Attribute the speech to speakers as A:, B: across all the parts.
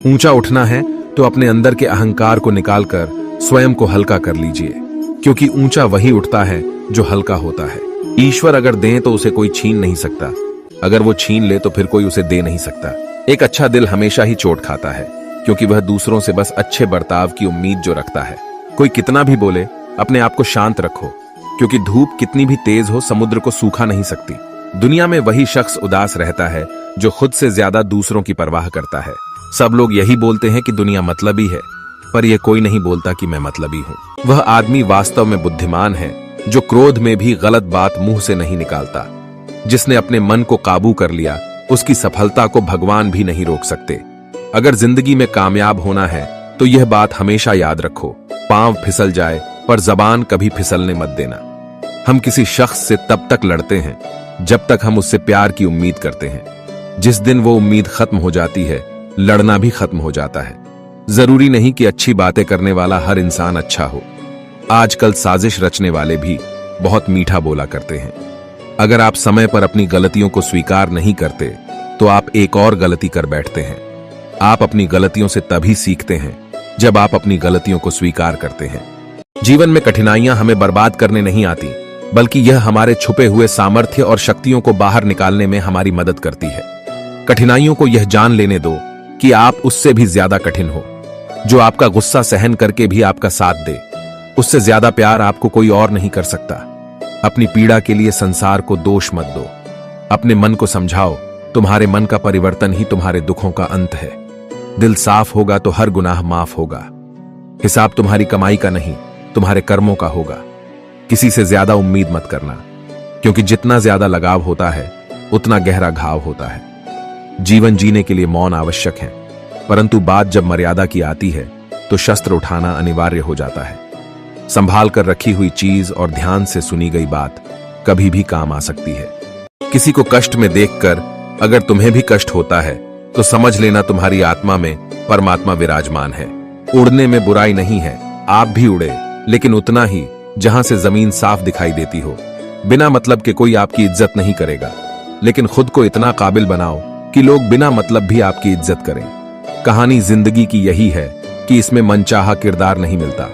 A: ऊंचा उठना है तो अपने अंदर के अहंकार को निकालकर स्वयं को हल्का कर लीजिए, क्योंकि ऊंचा वही उठता है जो हल्का होता है। ईश्वर अगर दें तो उसे कोई छीन नहीं सकता, अगर वो छीन ले तो फिर कोई उसे दे नहीं सकता। एक अच्छा दिल हमेशा ही चोट खाता है, क्योंकि वह दूसरों से बस अच्छे बर्ताव की उम्मीद जो रखता है। कोई कितना भी बोले, अपने आप को शांत रखो, क्योंकि धूप कितनी भी तेज हो समुद्र को सूखा नहीं सकती। दुनिया में वही शख्स उदास रहता है जो खुद से ज्यादा दूसरों की परवाह करता है। सब लोग यही बोलते हैं कि दुनिया मतलबी है, पर यह कोई नहीं बोलता कि मैं मतलबी हूं। वह आदमी वास्तव में बुद्धिमान है जो क्रोध में भी गलत बात मुंह से नहीं निकालता। जिसने अपने मन को काबू कर लिया, उसकी सफलता को भगवान भी नहीं रोक सकते। अगर जिंदगी में कामयाब होना है तो यह बात हमेशा याद रखो, पांव फिसल जाए पर जबान कभी फिसलने मत देना। हम किसी शख्स से तब तक लड़ते हैं जब तक हम उससे प्यार की उम्मीद करते हैं। जिस दिन वो उम्मीद खत्म हो जाती है, लड़ना भी खत्म हो जाता है। जरूरी नहीं कि अच्छी बातें करने वाला हर इंसान अच्छा हो। आजकल साजिश रचने वाले भी बहुत मीठा बोला करते हैं। अगर आप समय पर अपनी गलतियों को स्वीकार नहीं करते तो आप एक और गलती कर बैठते हैं। आप अपनी गलतियों से तभी सीखते हैं जब आप अपनी गलतियों को स्वीकार करते हैं। जीवन में कठिनाइयां हमें बर्बाद करने नहीं आती, बल्कि यह हमारे छुपे हुए सामर्थ्य और शक्तियों को बाहर निकालने में हमारी मदद करती है। कठिनाइयों को यह जान लेने दो कि आप उससे भी ज्यादा कठिन हो। जो आपका गुस्सा सहन करके भी आपका साथ दे, उससे ज्यादा प्यार आपको कोई और नहीं कर सकता। अपनी पीड़ा के लिए संसार को दोष मत दो। अपने मन को समझाओ, तुम्हारे मन का परिवर्तन ही तुम्हारे दुखों का अंत है। दिल साफ होगा तो हर गुनाह माफ होगा। हिसाब तुम्हारी कमाई का नहीं, तुम्हारे कर्मों का होगा। किसी से ज्यादा उम्मीद मत करना, क्योंकि जितना ज्यादा लगाव होता है उतना गहरा घाव होता है। जीवन जीने के लिए मौन आवश्यक है, परंतु बात जब मर्यादा की आती है तो शस्त्र उठाना अनिवार्य हो जाता है। संभाल कर रखी हुई चीज और ध्यान से सुनी गई बात कभी भी काम आ सकती है। किसी को कष्ट में देखकर अगर तुम्हें भी कष्ट होता है तो समझ लेना तुम्हारी आत्मा में परमात्मा विराजमान है। उड़ने में बुराई नहीं है, आप भी उड़े, लेकिन उतना ही जहां से जमीन साफ दिखाई देती हो। बिना मतलब के कोई आपकी इज्जत नहीं करेगा, लेकिन खुद को इतना काबिल बनाओ कि लोग बिना मतलब भी आपकी इज्जत करें। कहानी जिंदगी की यही है कि इसमें मनचाहा किरदार नहीं मिलता।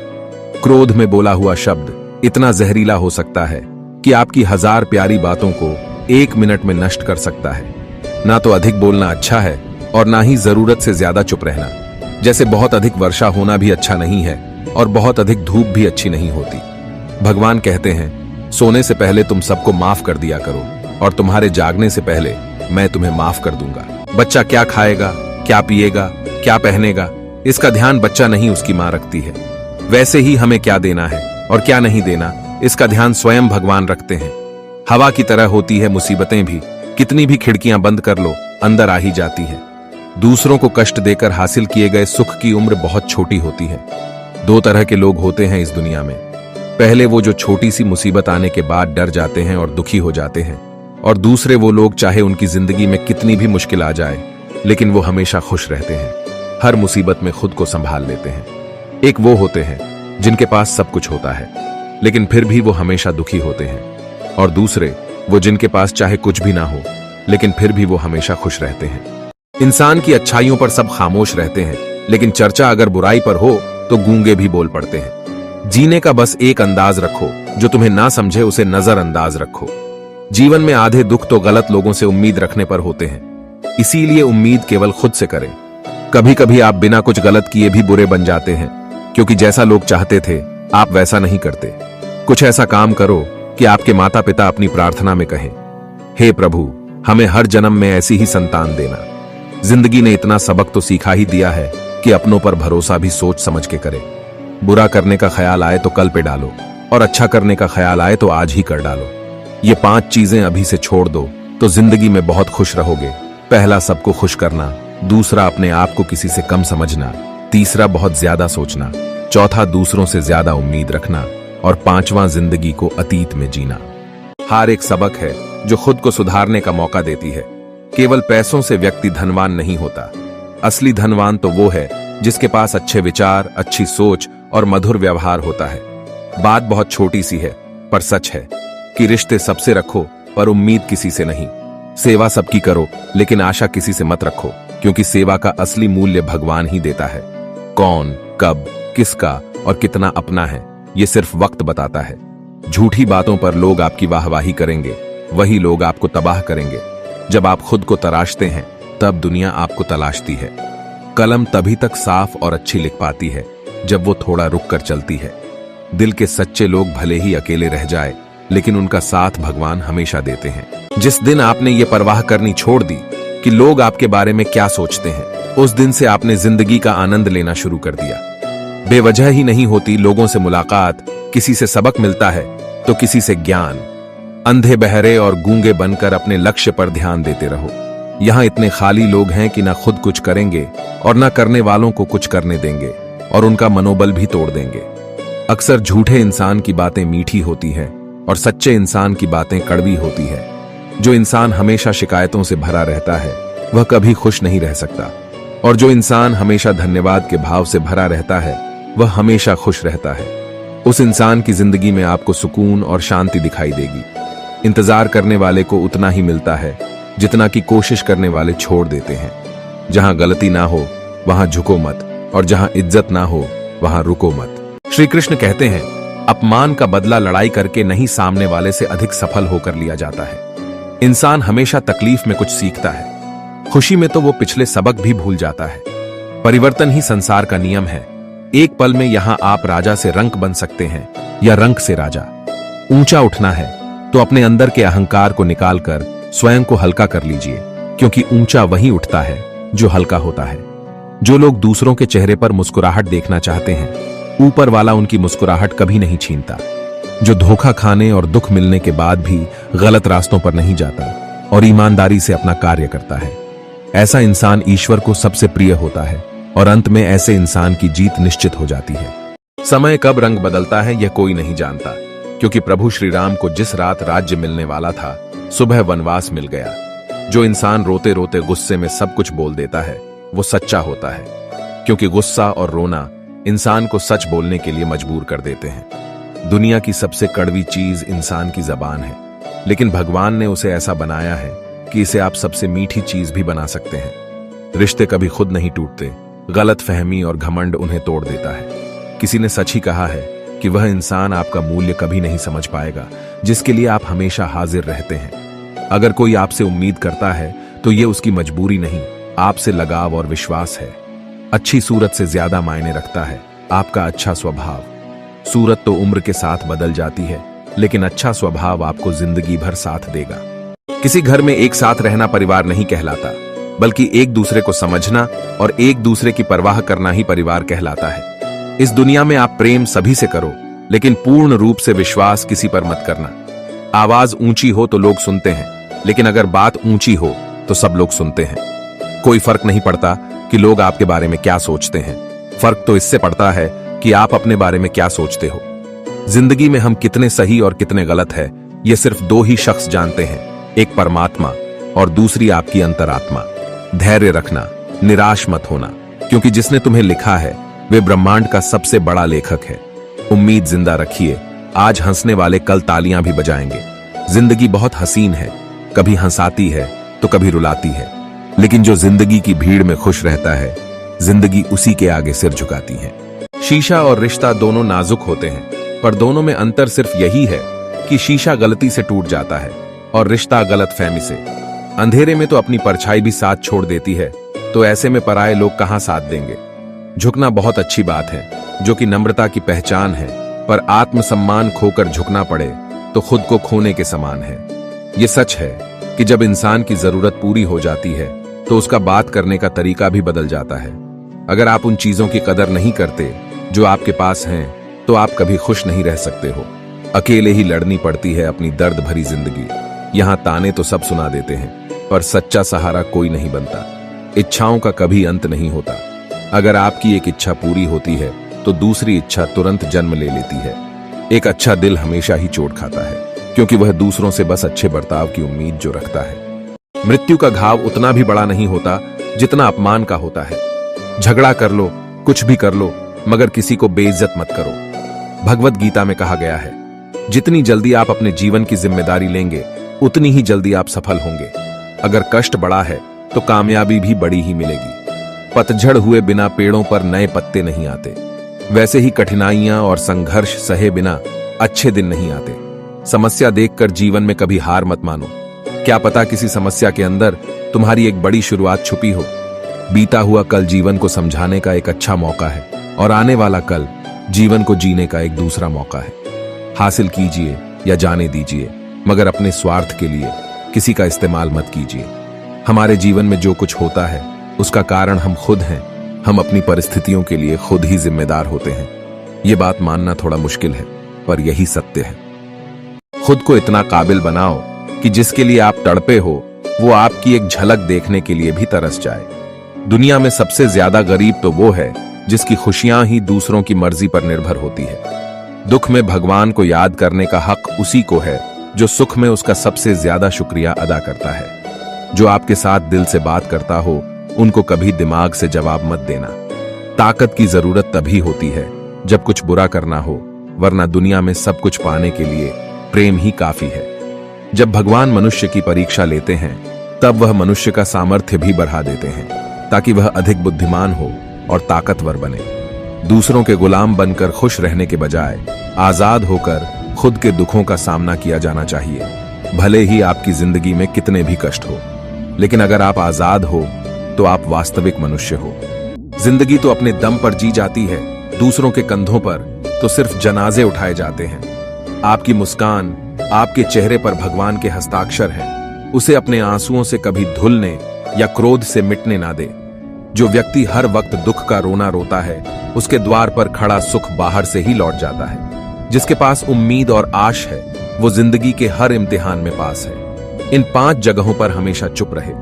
A: क्रोध में बोला हुआ शब्द इतना जहरीला हो सकता है कि आपकी 1000 प्यारी बातों को 1 मिनट में नष्ट कर सकता है। ना तो अधिक बोलना अच्छा है और ना ही जरूरत से ज्यादा चुप रहना। जैसे बहुत अधिक वर्षा होना भी अच्छा नहीं है और बहुत अधिक धूप भी अच्छी नहीं होती। भगवान कहते हैं, सोने से पहले तुम सबको माफ कर दिया करो और तुम्हारे जागने से पहले मैं तुम्हें माफ कर दूंगा। बच्चा क्या खाएगा, क्या पिएगा, क्या पहनेगा, इसका ध्यान बच्चा नहीं उसकी मां रखती है। वैसे ही हमें क्या देना है और क्या नहीं देना, इसका ध्यान स्वयं भगवान रखते हैं। हवा की तरह होती है मुसीबतें भी, कितनी भी खिड़कियां बंद कर लो अंदर आ ही जाती है। दूसरों को कष्ट देकर हासिल किए गए सुख की उम्र बहुत छोटी होती है। 2 तरह के लोग होते हैं इस दुनिया में। पहले वो जो छोटी सी मुसीबत आने के बाद डर जाते हैं और दुखी हो जाते हैं, और दूसरे वो लोग चाहे उनकी जिंदगी में कितनी भी मुश्किल आ जाए लेकिन वो हमेशा खुश रहते हैं, हर मुसीबत में खुद को संभाल लेते हैं। एक वो होते हैं जिनके पास सब कुछ होता है लेकिन फिर भी वो हमेशा दुखी होते हैं, और दूसरे वो जिनके पास चाहे कुछ भी ना हो लेकिन फिर भी वो हमेशा खुश रहते हैं। इंसान की अच्छाइयों पर सब खामोश रहते हैं, लेकिन चर्चा अगर बुराई पर हो तो गूंगे भी बोल पड़ते हैं। जीने का बस एक अंदाज रखो, जो तुम्हें ना समझे उसे नजरअंदाज रखो। जीवन में आधे दुख तो गलत लोगों से उम्मीद रखने पर होते हैं, इसीलिए उम्मीद केवल खुद से करें। कभी कभी आप बिना कुछ गलत किए भी बुरे बन जाते हैं, क्योंकि जैसा लोग चाहते थे आप वैसा नहीं करते। कुछ ऐसा काम करो कि आपके माता पिता अपनी प्रार्थना में कहें, हे प्रभु हमें हर जन्म में ऐसी ही संतान देना। जिंदगी ने इतना सबक तो सिखा ही दिया है कि अपनों पर भरोसा भी सोच समझ के करें। बुरा करने का ख्याल आए तो कल पे डालो, और अच्छा करने का ख्याल आए तो आज ही कर डालो। ये 5 चीजें अभी से छोड़ दो तो जिंदगी में बहुत खुश रहोगे। पहला, सबको खुश करना। दूसरा, अपने आप को किसी से कम समझना। तीसरा, बहुत ज्यादा सोचना। चौथा, दूसरों से ज्यादा उम्मीद रखना। और 5वां, जिंदगी को अतीत में जीना। हार एक सबक है जो खुद को सुधारने का मौका देती है। केवल पैसों से व्यक्ति धनवान नहीं होता। असली धनवान तो वो है जिसके पास अच्छे विचार, अच्छी सोच और मधुर व्यवहार होता है। बात बहुत छोटी सी है पर सच है कि रिश्ते सबसे रखो पर उम्मीद किसी से नहीं। सेवा सबकी करो लेकिन आशा किसी से मत रखो। क्योंकि सेवा का असली मूल्य भगवान ही देता है। कौन, कब, किसका और कितना अपना है, ये सिर्फ वक्त बताता है। झूठी बातों पर लोग आपकी वाहवाही करेंगे, वही लोग आपको तबाह करेंगे। जब आप खुद को तराशते हैं तब दुनिया आपको तलाशती है। कलम तभी तक साफ और अच्छी लिख पाती है जब वो थोड़ा रुक कर चलती है। दिल के सच्चे लोग भले ही अकेले रह जाए, लेकिन उनका साथ भगवान हमेशा देते हैं। जिस दिन आपने ये परवाह करनी छोड़ दी कि लोग आपके बारे में क्या सोचते हैं, उस दिन से आपने जिंदगी का आनंद लेना शुरू कर दिया। बेवजह ही नहीं होती लोगों से मुलाकात, किसी से सबक मिलता है तो किसी से ज्ञान। अंधे बहरे और गूंगे बनकर अपने लक्ष्य पर ध्यान देते रहो। यहां इतने खाली लोग हैं कि ना खुद कुछ करेंगे और ना करने वालों को कुछ करने देंगे, और उनका मनोबल भी तोड़ देंगे। अक्सर झूठे इंसान की बातें मीठी होती हैं और सच्चे इंसान की बातें कड़वी होती है। जो इंसान हमेशा शिकायतों से भरा रहता है वह कभी खुश नहीं रह सकता, और जो इंसान हमेशा धन्यवाद के भाव से भरा रहता है वह हमेशा खुश रहता है। उस इंसान की जिंदगी में आपको सुकून और शांति दिखाई देगी। इंतजार करने वाले को उतना ही मिलता है जितना कि कोशिश करने वाले छोड़ देते हैं। जहां गलती ना हो वहां झुको मत, और जहां इज्जत ना हो वहां रुको मत। श्री कृष्ण कहते हैं, अपमान का बदला लड़ाई करके नहीं, सामने वाले से अधिक सफल होकर लिया जाता है। इंसान हमेशा तकलीफ में कुछ सीखता है, खुशी में तो वो पिछले सबक भी भूल जाता है। परिवर्तन ही संसार का नियम है। एक पल में यहां आप राजा से रंक बन सकते हैं या रंक से राजा। ऊंचा उठना है तो अपने अंदर के अहंकार को निकालकर स्वयं को हल्का कर लीजिए, क्योंकि ऊंचा वही उठता है जो हल्का होता है। जो लोग दूसरों के चेहरे पर मुस्कुराहट देखना चाहते हैं, ऊपर वाला उनकी मुस्कुराहट कभी नहीं छीनता। जो धोखा खाने और दुख मिलने के बाद भी गलत रास्तों पर नहीं जाता और ईमानदारी से अपना कार्य करता है, ऐसा इंसान ईश्वर को सबसे प्रिय होता है, और अंत में ऐसे इंसान की जीत निश्चित हो जाती है। समय कब रंग बदलता है यह कोई नहीं जानता, क्योंकि प्रभु श्री राम को जिस रात राज्य मिलने वाला था, सुबह वनवास मिल गया। जो इंसान रोते रोते गुस्से में सब कुछ बोल देता है वो सच्चा होता है, क्योंकि गुस्सा और रोना इंसान को सच बोलने के लिए मजबूर कर देते हैं। दुनिया की सबसे कड़वी चीज इंसान की जबान है, लेकिन भगवान ने उसे ऐसा बनाया है कि इसे आप सबसे मीठी चीज भी बना सकते हैं। रिश्ते कभी खुद नहीं टूटते, गलत फहमी और घमंड उन्हें तोड़ देता है। किसी ने सच ही कहा है कि वह इंसान आपका मूल्य कभी नहीं समझ पाएगा जिसके लिए आप हमेशा हाजिर रहते हैं। अगर कोई आपसे उम्मीद करता है तो ये उसकी मजबूरी नहीं, आपसे लगाव और विश्वास है। अच्छी सूरत से ज्यादा मायने रखता है आपका अच्छा स्वभाव। सूरत तो उम्र के साथ बदल जाती है, लेकिन अच्छा स्वभाव आपको जिंदगी भर साथ देगा। किसी घर में एक साथ रहना परिवार नहीं कहलाता, बल्कि एक दूसरे को समझना और एक दूसरे की परवाह करना ही परिवार कहलाता है। इस दुनिया में आप प्रेम सभी से करो, लेकिन पूर्ण रूप से विश्वास किसी पर मत करना। आवाज ऊंची हो तो लोग सुनते हैं, लेकिन अगर बात ऊंची हो तो सब लोग सुनते हैं। कोई फर्क नहीं पड़ता कि लोग आपके बारे में क्या सोचते हैं, फर्क तो इससे पड़ता है कि आप अपने बारे में क्या सोचते हो। जिंदगी में हम कितने सही और कितने गलत है, ये सिर्फ दो ही शख्स जानते हैं, एक परमात्मा और दूसरी आपकी अंतरात्मा। धैर्य रखना, निराश मत होना, क्योंकि जिसने तुम्हें लिखा है वे ब्रह्मांड का सबसे बड़ा लेखक है। उम्मीद जिंदा रखिए, आज हंसने वाले कल तालियां भी बजाएंगे। जिंदगी बहुत हसीन है, कभी हंसाती है तो कभी रुलाती है, लेकिन जो जिंदगी की भीड़ में खुश रहता है, जिंदगी उसी के आगे सिर झुकाती है। शीशा और रिश्ता दोनों नाजुक होते हैं, पर दोनों में अंतर सिर्फ यही है कि शीशा गलती से टूट जाता है और रिश्ता गलतफहमी से। अंधेरे में तो अपनी परछाई भी साथ छोड़ देती है, तो ऐसे में पराये लोग कहां साथ देंगे। झुकना बहुत अच्छी बात है, जो कि नम्रता की पहचान है, पर आत्मसम्मान खोकर झुकना पड़े तो खुद को खोने के समान है। ये सच है कि जब इंसान की जरूरत पूरी हो जाती है तो उसका बात करने का तरीका भी बदल जाता है। अगर आप उन चीजों की कदर नहीं करते जो आपके पास हैं, तो आप कभी खुश नहीं रह सकते हो। अकेले ही लड़नी पड़ती है अपनी दर्द भरी जिंदगी। यहां ताने तो सब सुना देते हैं, पर सच्चा सहारा कोई नहीं बनता। इच्छाओं का कभी अंत नहीं होता। अगर आपकी एक इच्छा पूरी होती है तो दूसरी इच्छा तुरंत जन्म ले लेती है। एक अच्छा दिल हमेशा ही चोट खाता है, क्योंकि वह दूसरों से बस अच्छे बर्ताव की उम्मीद जो रखता है। मृत्यु का घाव उतना भी बड़ा नहीं होता जितना अपमान का होता है। झगड़ा कर लो, कुछ भी कर लो, मगर किसी को बेइज्जत मत करो। भगवत गीता में कहा गया है, जितनी जल्दी आप अपने जीवन की जिम्मेदारी लेंगे, उतनी ही जल्दी आप सफल होंगे। अगर कष्ट बड़ा है तो कामयाबी भी बड़ी ही मिलेगी। पतझड़ हुए बिना पेड़ों पर नए पत्ते नहीं आते। वैसे ही कठिनाइयां और संघर्ष सहे बिना अच्छे दिन नहीं आते। समस्या देखकर जीवन में कभी हार मत मानो। क्या पता किसी समस्या के अंदर तुम्हारी एक बड़ी शुरुआत छुपी हो। बीता हुआ कल जीवन को समझाने का एक अच्छा मौका है और आने वाला कल जीवन को जीने का एक दूसरा मौका है। हासिल कीजिए या जाने दीजिए, मगर अपने स्वार्थ के लिए किसी का इस्तेमाल मत कीजिए। हमारे जीवन में जो कुछ होता है उसका कारण हम खुद हैं। हम अपनी परिस्थितियों के लिए खुद ही जिम्मेदार होते हैं। ये बात मानना थोड़ा मुश्किल है, पर यही सत्य है। खुद को इतना काबिल बनाओ कि जिसके लिए आप तड़पे हो वो आपकी एक झलक देखने के लिए भी तरस जाए। दुनिया में सबसे ज्यादा गरीब तो वो है जिसकी खुशियां ही दूसरों की मर्जी पर निर्भर होती है। दुख में भगवान को याद करने का हक उसी को है जो सुख में उसका सबसे ज्यादा शुक्रिया अदा करता है। जो आपके साथ दिल से बात करता हो उनको कभी दिमाग से जवाब मत देना। ताकत की जरूरत तभी होती है जब कुछ बुरा करना हो, वरना दुनिया में सब कुछ पाने के लिए प्रेम ही काफी है। जब भगवान मनुष्य की परीक्षा लेते हैं तब वह मनुष्य का सामर्थ्य भी बढ़ा देते हैं ताकि वह अधिक बुद्धिमान हो और ताकतवर बने। दूसरों के गुलाम बनकर खुश रहने के बजाय आजाद होकर खुद के दुखों का सामना किया जाना चाहिए। भले ही आपकी जिंदगी में कितने भी कष्ट हो, लेकिन अगर आप आजाद हो तो आप वास्तविक मनुष्य हो। जिंदगी तो अपने दम पर जी जाती है, दूसरों के कंधों पर तो सिर्फ जनाजे उठाए जाते हैं। आपकी मुस्कान, आपके चेहरे पर भगवान के हस्ताक्षर हैं। उसे अपने आंसुओं से कभी धुलने या क्रोध से मिटने ना दे। जो व्यक्ति हर वक्त दुख का रोना रोता है उसके द्वार पर खड़ा सुख बाहर से ही लौट जाता है। जिसके पास उम्मीद और आश है वो जिंदगी के हर इम्तिहान में पास है। इन 5 जगहों पर हमेशा चुप रहे।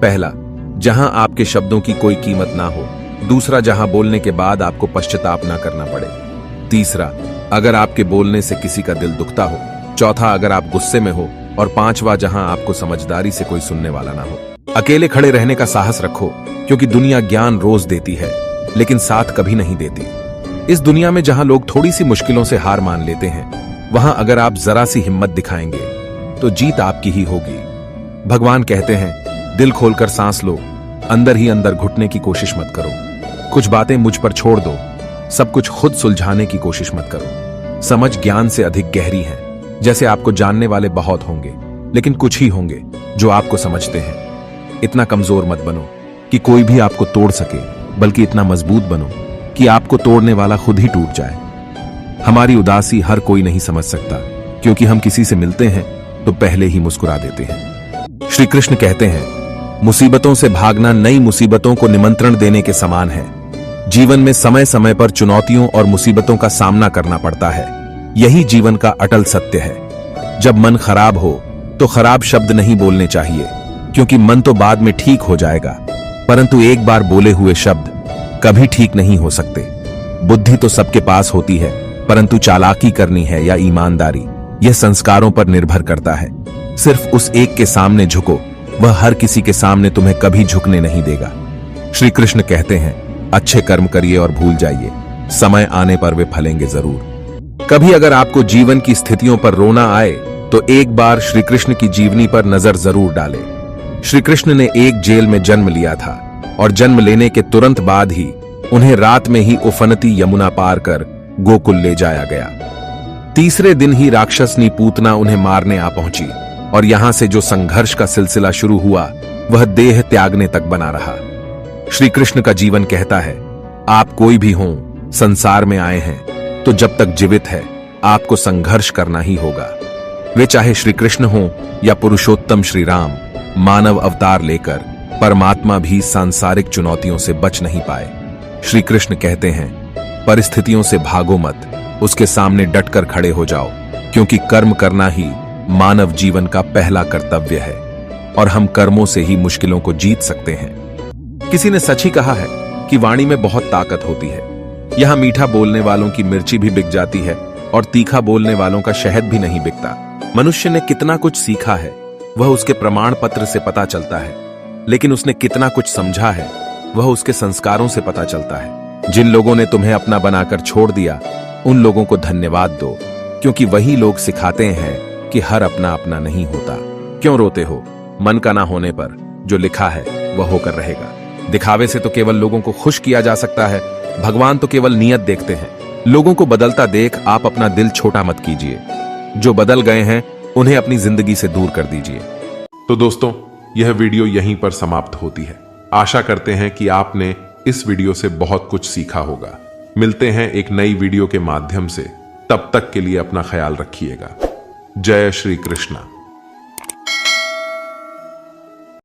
A: पहला, जहां आपके शब्दों की कोई कीमत ना हो। दूसरा, जहां बोलने के बाद आपको पश्चाताप ना करना पड़े। तीसरा, अगर आपके बोलने से किसी का दिल दुखता हो। चौथा, अगर आप गुस्से में हो। और 5वां, जहां आपको समझदारी से कोई सुनने वाला ना हो। अकेले खड़े रहने का साहस रखो, क्योंकि दुनिया ज्ञान रोज देती है लेकिन साथ कभी नहीं देती। इस दुनिया में जहां लोग थोड़ी सी मुश्किलों से हार मान लेते हैं, वहां अगर आप जरा सी हिम्मत दिखाएंगे तो जीत आपकी ही होगी। भगवान कहते हैं, दिल खोलकर सांस लो, अंदर ही अंदर घुटने की कोशिश मत करो। कुछ बातें मुझ पर छोड़ दो, सब कुछ खुद सुलझाने की कोशिश मत करो। समझ ज्ञान से अधिक गहरी है। जैसे आपको जानने वाले बहुत होंगे, लेकिन कुछ ही होंगे जो आपको समझते हैं। इतना कमजोर मत बनो कि कोई भी आपको तोड़ सके, बल्कि इतना मजबूत बनो कि आपको तोड़ने वाला खुद ही टूट जाए। हमारी उदासी हर कोई नहीं समझ सकता, क्योंकि हम किसी से मिलते हैं तो पहले ही मुस्कुरा देते हैं। श्री कृष्ण कहते हैं, मुसीबतों से भागना नई मुसीबतों को निमंत्रण देने के समान है। जीवन में समय समय पर चुनौतियों और मुसीबतों का सामना करना पड़ता है। यही जीवन का अटल सत्य है। जब मन खराब हो तो खराब शब्द नहीं बोलने चाहिए, क्योंकि मन तो बाद में ठीक हो जाएगा, परंतु एक बार बोले हुए शब्द कभी ठीक नहीं हो सकते। बुद्धि तो सबके पास होती है, परंतु चालाकी करनी है या ईमानदारी, यह संस्कारों पर निर्भर करता है। सिर्फ उस एक के सामने झुको, वह हर किसी के सामने तुम्हें कभी झुकने नहीं देगा। श्री कृष्ण कहते हैं, अच्छे कर्म करिए और भूल जाइए, समय आने पर वे फलेंगे जरूर। कभी अगर आपको जीवन की स्थितियों पर रोना आए तो एक बार श्री कृष्ण की जीवनी पर नजर जरूर डालें। श्री कृष्ण ने एक जेल में जन्म लिया था और जन्म लेने के तुरंत बाद ही उन्हें रात में ही उफनती यमुना पार कर गोकुल ले जाया गया। तीसरे दिन ही राक्षसनी पूतना उन्हें मारने आ पहुंची और यहां से जो संघर्ष का सिलसिला शुरू हुआ वह देह त्यागने तक बना रहा। श्री कृष्ण का जीवन कहता है, आप कोई भी हों, संसार में आए हैं तो जब तक जीवित है आपको संघर्ष करना ही होगा। वे चाहे श्री कृष्ण हों या पुरुषोत्तम श्री राम, मानव अवतार लेकर परमात्मा भी सांसारिक चुनौतियों से बच नहीं पाए। श्री कृष्ण कहते हैं, परिस्थितियों से भागो मत, उसके सामने डटकर खड़े हो जाओ, क्योंकि कर्म करना ही मानव जीवन का पहला कर्तव्य है और हम कर्मों से ही मुश्किलों को जीत सकते हैं। किसी ने सच ही कहा है कि वाणी में बहुत ताकत होती है। यहां मीठा बोलने वालों की मिर्ची भी बिक जाती है और तीखा बोलने वालों का शहद भी नहीं बिकता। मनुष्य ने कितना कुछ सीखा है वह उसके प्रमाण पत्र से पता चलता है, लेकिन उसने कितना कुछ समझा है वह उसके संस्कारों से पता चलता है। जिन लोगों ने तुम्हें अपना बनाकर छोड़ दिया उन लोगों को धन्यवाद दो, क्योंकि वही लोग सिखाते हैं कि हर अपना अपना नहीं होता। क्यों रोते हो मन का ना होने पर? जो लिखा है वह होकर रहेगा। दिखावे से तो केवल लोगों को खुश किया जा सकता है, भगवान तो केवल नियत देखते हैं। लोगों को बदलता देख आप अपना दिल छोटा मत कीजिए। जो बदल गए हैं उन्हें अपनी जिंदगी से दूर कर दीजिए। तो दोस्तों, यह वीडियो यहीं पर समाप्त होती है। आशा करते हैं कि आपने इस वीडियो से बहुत कुछ सीखा होगा। मिलते हैं एक नई वीडियो के माध्यम से। तब तक के लिए अपना ख्याल रखिएगा। जय श्री कृष्णा।